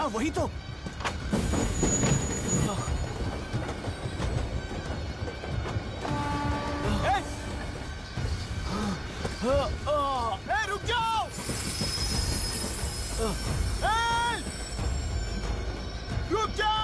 हाँ वही तो। रुक जाओ। रुक जाओ।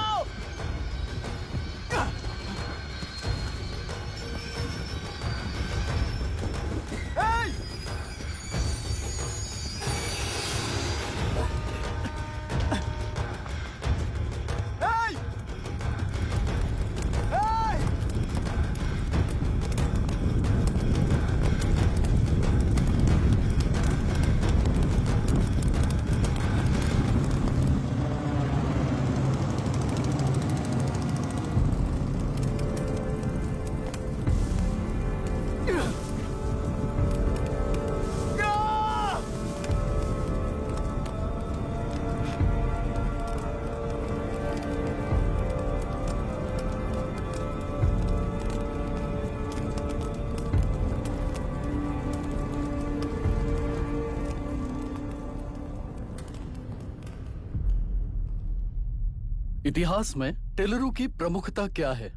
इतिहास में टेलरू की प्रमुखता क्या है?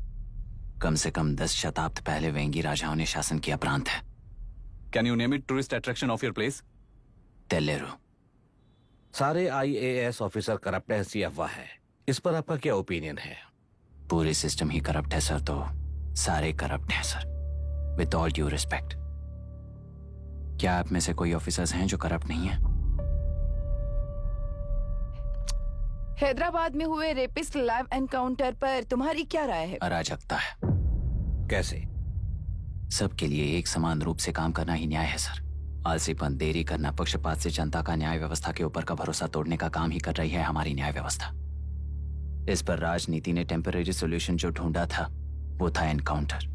कम से कम 10 शताब्द पहले वेंगी राजाओं ने शासन किया प्रांत है। Can you name it tourist attraction of your place? टेलेरू। सारे IAS ऑफिसर करप्ट है, ऐसी अफवाह है। इस पर आपका क्या ओपिनियन है? पूरे सिस्टम ही करप्ट है सर, तो सारे करप्ट हैं sir. With all due respect, क्या आप में से कोई ऑफिसर्स हैं जो करप्ट नहीं है? हैदराबाद में हुए रेपिस्ट लाइव एनकाउंटर पर तुम्हारी क्या राय है? अराजकता है। कैसे? सबके लिए एक समान रूप से काम करना ही न्याय है सर। आलसीपन, देरी करना, पक्षपात से जनता का न्याय व्यवस्था के ऊपर का भरोसा तोड़ने का काम ही कर रही है हमारी न्याय व्यवस्था। इस पर राजनीति ने टेम्परेरी सोल्यूशन जो ढूंढा था वो था एनकाउंटर।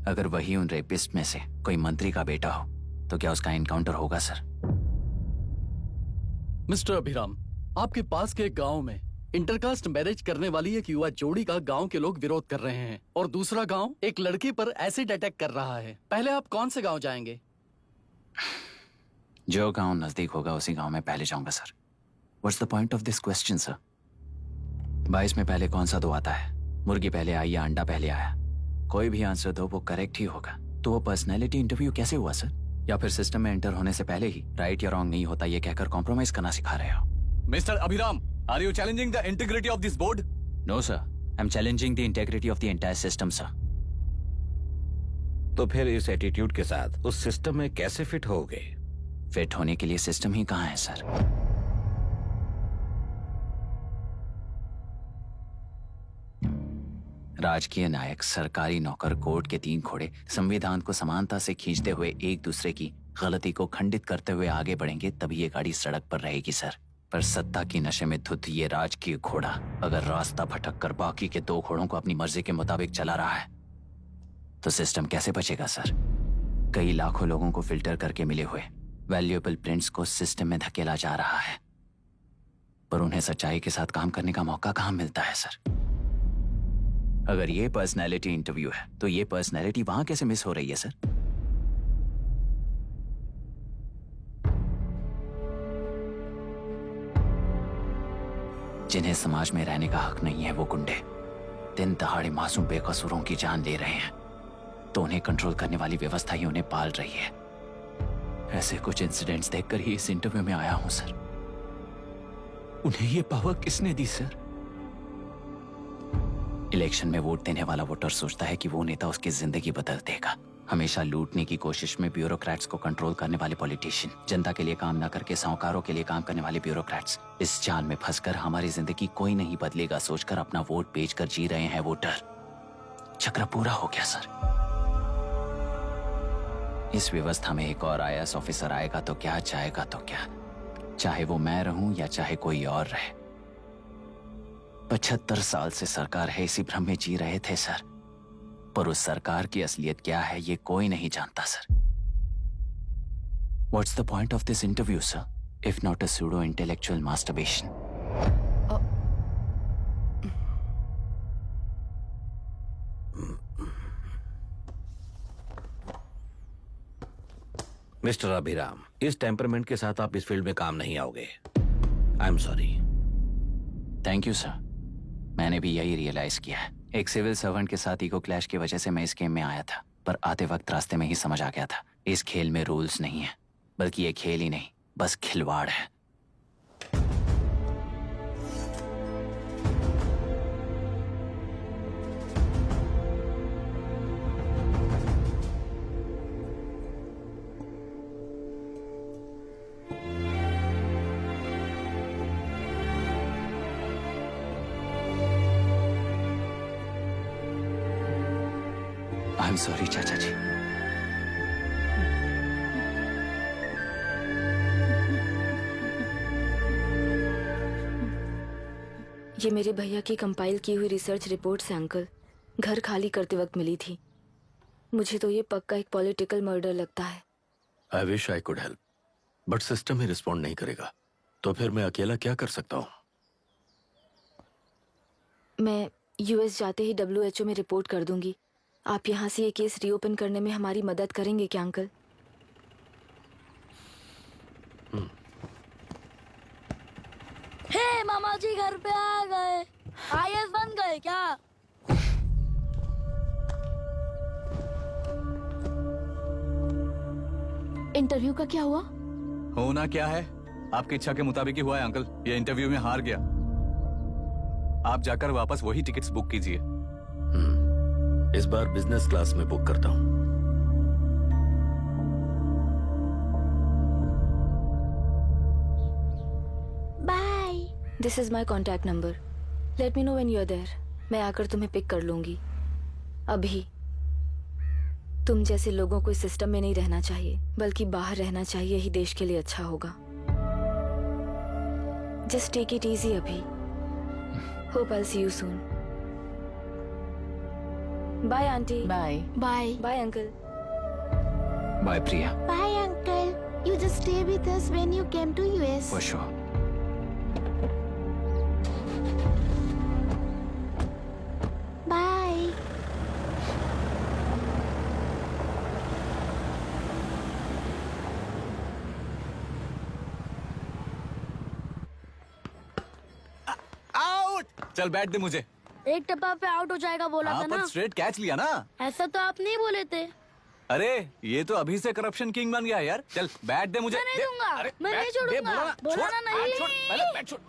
अगर वही उन रेपिस्ट में से कोई मंत्री का बेटा हो तो क्या उसका एनकाउंटर होगा सर? मिस्टर अभिराम, आपके पास के गांव में इंटरकास्ट मैरिज करने वाली एक युवा जोड़ी का गांव के लोग विरोध कर रहे हैं और दूसरा गांव एक लड़की पर एसिड अटैक कर रहा है। पहले आप कौन से गांव जाएंगे? जो गांव नजदीक होगा उसी गांव में पहले जाऊंगा sir. What's the point of this question sir? 22 में पहले कौन सा दो आता है? मुर्गी पहले आई या अंडा पहले आया? कोई भी आंसर दो, वो करेक्ट ही होगा। तो वो पर्सनैलिटी इंटरव्यू कैसे हुआ सर? या फिर सिस्टम में एंटर होने से पहले ही राइट या रॉन्ग नहीं होता ये कहकर कॉम्प्रोमाइज करना सिखा रहे हो? Mr. Abhiram, are you challenging the integrity of this board? No sir, I'm challenging the integrity of the entire system sir. तो फिर इस एटीट्यूड के साथ उस सिस्टम में कैसे फिट होगे? फिट होने के लिए सिस्टम ही कहाँ है सर? राजकीय नायक, सरकारी नौकर, कोर्ट के 3 घोड़े संविधान को समानता से खींचते हुए एक दूसरे की गलती को खंडित करते हुए आगे बढ़ेंगे, तभी ये गाड़ी सड़क पर रहेगी सर। पर सत्ता की नशे में धुत ये राजकीय घोड़ा अगर रास्ता भटक कर बाकी के 2 घोड़ों को अपनी मर्जी के मुताबिक चला रहा है तो सिस्टम कैसे बचेगा सर? कई लाखों लोगों को फिल्टर करके मिले हुए वैल्यूएबल प्रिंट्स को सिस्टम में धकेला जा रहा है, पर उन्हें सच्चाई के साथ काम करने का मौका कहां मिलता है सर? अगर ये पर्सनैलिटी इंटरव्यू है तो ये पर्सनैलिटी वहां कैसे मिस हो रही है सर? जिन्हें समाज में रहने का हक नहीं है वो गुंडे दिन दहाड़े मासूम बेकसूरों की जान ले रहे हैं, तो उन्हें कंट्रोल करने वाली व्यवस्था ही उन्हें पाल रही है। ऐसे कुछ इंसिडेंट्स देखकर ही इस इंटरव्यू में आया हूं सर। उन्हें ये पावर किसने दी सर? इलेक्शन में वोट देने वाला वोटर सोचता है कि वो नेता उसकी जिंदगी बदल देगा। हमेशा लूटने की कोशिश में ब्यूरोक्रेट्स को कंट्रोल करने वाले पॉलिटिशियन, जनता के लिए काम न करके साहूकारों के लिए काम करने वाले ब्यूरोक्रेट्स, इस जाल में फंसकर हमारी जिंदगी कोई नहीं बदलेगा सोचकर अपना वोट बेचकर जी रहे हैं वोटर। चक्र पूरा हो गया सर। इस व्यवस्था में एक और IAS ऑफिसर आएगा तो क्या, जाएगा तो क्या, चाहे वो मैं रहूं या चाहे कोई और रहे। 75 साल से सरकार है इसी भ्रम में जी रहे थे सर, पर उस सरकार की असलियत क्या है ये कोई नहीं जानता sir. What's the point of this interview, sir, if not a pseudo-intellectual masturbation? Mister Abhiram, इस टेम्परमेंट के साथ आप इस फील्ड में काम नहीं आओगे। I am sorry. Thank you sir. मैंने भी यही रियलाइज किया है। एक सिविल सर्वेंट के साथ ईगो क्लैश की वजह से मैं इस गेम में आया था, पर आते वक्त रास्ते में ही समझ आ गया था इस खेल में रूल्स नहीं है, बल्कि ये खेल ही नहीं बस खिलवाड़ है। आई एम सॉरी चाचा जी। ये मेरे भैया की कंपाइल की हुई रिसर्च रिपोर्ट से अंकल, घर खाली करते वक्त मिली थी। मुझे तो ये पक्का एक पॉलिटिकल मर्डर लगता है। I wish I could help, but system he respond नहीं करेगा, तो फिर मैं अकेला क्या कर सकता हूँ? मैं यूएस जाते ही WHO में रिपोर्ट कर दूंगी। आप यहाँ से ये केस रीओपन करने में हमारी मदद करेंगे क्या अंकल? हे मामा जी घर पे आ गए। IAS बन गए क्या? इंटरव्यू का क्या हुआ? होना क्या है, आपकी इच्छा के मुताबिक ही हुआ है अंकल। ये इंटरव्यू में हार गया। आप जाकर वापस वही टिकट्स बुक कीजिए। इस बार बिजनेस क्लास में बुक करता हूँ। Bye. This is my contact number. Let me know when you are there. मैं आकर तुम्हें पिक कर लूंगी। अभी तुम जैसे लोगों को इस सिस्टम में नहीं रहना चाहिए, बल्कि बाहर रहना चाहिए ही देश के लिए अच्छा होगा। जस्ट टेक इट इजी अभी। Hope I see you soon. Bye aunty. Bye. Bye. Bye uncle. Bye Priya. Bye uncle. You just stay with us when you came to US. For sure. Bye. Out. चल बैठ दे मुझे। एक टप्पा पे out हो जाएगा बोला हाँ, था पर ना। स्ट्रेट कैच लिया ना। ऐसा तो आप नहीं बोले थे। अरे ये तो अभी से करप्शन किंग बन गया यार। चल बैठ दे मुझे। मैं नहीं दे। दूंगा। अरे, मैं बैठ, नहीं छोड़ूंगा। दे, बोला छोड़, ना नहीं। छोड़, पहले बैठ, छोड़।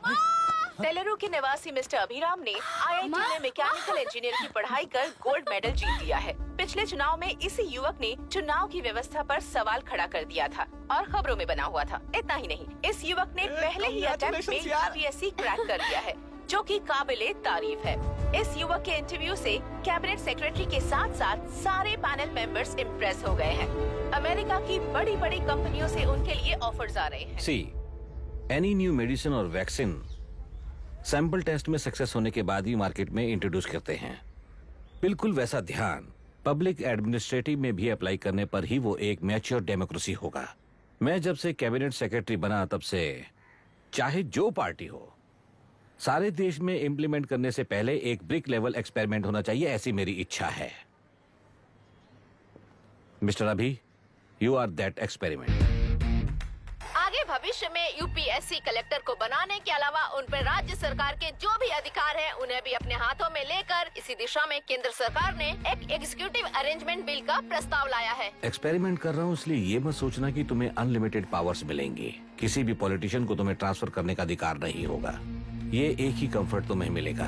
तेलुरु के निवासी मिस्टर अभिराम ने IIT में मैकेनिकल इंजीनियर की पढ़ाई कर गोल्ड मेडल जीत लिया है। पिछले चुनाव में इसी युवक ने चुनाव की व्यवस्था पर सवाल खड़ा कर दिया था और खबरों में बना हुआ था। इतना ही नहीं, इस युवक ने पहले ही अटेम्प्ट में UPSC क्रैक कर लिया है, जो कि काबिले तारीफ है। इस युवक के इंटरव्यू से कैबिनेट सेक्रेटरी के साथ साथ सारे पैनल मेंबर्स इम्प्रेस हो गए हैं। अमेरिका की बड़ी बड़ी कंपनियों से उनके लिए ऑफर्स आ रहे हैं। सी एनी न्यू मेडिसिन और वैक्सीन सैंपल टेस्ट में सक्सेस होने के बाद ही मार्केट में इंट्रोड्यूस करते हैं। बिल्कुल वैसा ध्यान पब्लिक एडमिनिस्ट्रेटिव में भी अप्लाई करने पर ही वो एक मैच्योर डेमोक्रेसी होगा। मैं जब से कैबिनेट सेक्रेटरी बना तब से चाहे जो पार्टी हो, सारे देश में इम्प्लीमेंट करने से पहले एक ब्रिक लेवल एक्सपेरिमेंट होना चाहिए, ऐसी मेरी इच्छा है। मिस्टर अभी, यू आर दैट एक्सपेरिमेंट। आगे भविष्य में UPSC कलेक्टर को बनाने के अलावा उन पर राज्य सरकार के जो भी अधिकार हैं, उन्हें भी अपने हाथों में लेकर इसी दिशा में केंद्र सरकार ने एक एग्जीक्यूटिव अरेंजमेंट बिल का प्रस्ताव लाया है। एक्सपेरिमेंट कर रहा हूँ इसलिए ये मत सोचना कि तुम्हें अनलिमिटेड पावर्स मिलेंगे। किसी भी पॉलिटिशियन को तुम्हें ट्रांसफर करने का अधिकार नहीं होगा। ये एक ही कंफर्ट तुम्हें मिलेगा,